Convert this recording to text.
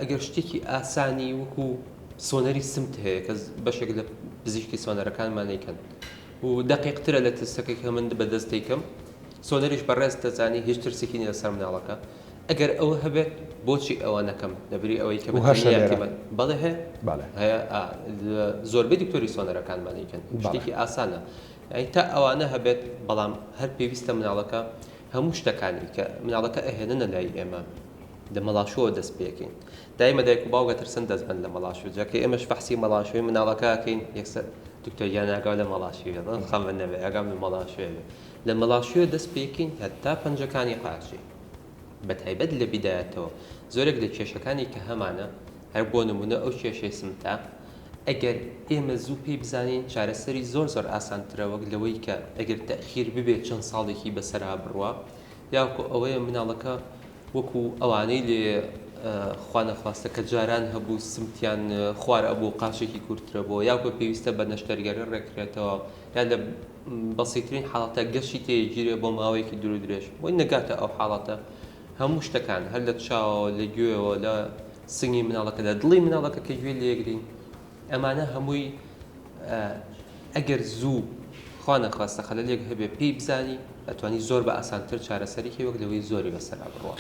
ئەگەر شتێکی ئاسانی وەکو سۆنەری سمت هەیە کە بەشێک لە پزیشکی سۆنەرەکانمانەیەکەن و دەقیقترە لە تستەکەی کە من بەدەست دەیکەم سۆنەریش بەڕێز دەزانی هیچ ترسێکی نیە لەسەر مناڵەکە ئەگەر ئەوە هەبێت بۆچی ئەوە نەکەم لەبری ئەوەی کە بەڵێ هەیە زۆربەی دکتۆری سۆنەرەکانمانەیەکەن شتێکی ئاسانە تا ئەوانە هەبێت بەڵام هەر پێویستە مناڵەکە هەموو شتەکانی کە مناڵەکە ئەهێننە لای ئێمە لە مەڵاشۆوە دەست پێکەین دایمە دایک و باوکە ترسن دەستبند لە مەڵاشۆ جاکە ئێمەش بەحسی مەڵاشۆی مناڵەکەکەین یەکسەر دکتۆریان ئاگاو لە مەڵاشۆیە خەمە نەبێ ئاگام لە مەڵاشۆیە لە مەڵاشۆیە دەست پێکەین هەتا پەنجەکانی قاچی بەتایبەت لە بیدایەتەوە زۆرێک لە کێشەکانی کە هەمانە هەر بۆ نمونە ئەو کێشەی سمتە ئەگەر ئێمە زوو پێی بزانین چارەسەری زۆر ئاسانترە وەک لەوەی کە ئەگەر تەخیر ببێت چەند ساڵێکی بەسەرا بڕوە یاکو ئەوەیە مناڵەکە وەکو ئەوانەی لێ خوانەخواستە کە جاران هەبوو سمتیان خوار ئەبوو قاشێکی کورتترە بۆ یاکو پێویستە بە نەشتەرگەری ڕێکرێتەوە یا لە بەسیترین حاڵەتە گەشتی تێگیرێ بۆ ماوەیەکی دوور و درێژ بۆی نەگاتە ئەو حاڵەتە هەموو شتەکان هەر لە چاوەوە لە گوێەوە لە سنگی مناڵەکە لە دڵی مناڵەکە کە گوێ لێگرین ئەمانە هەمووی ئەگەر زوو خوانەخواستە خەلەلێک هەبێ پێی بزانی ئەتوانی زۆر بە ئاسانتر چارەسەرێکی وەک لەوەی زۆری بەسەرا بڕوە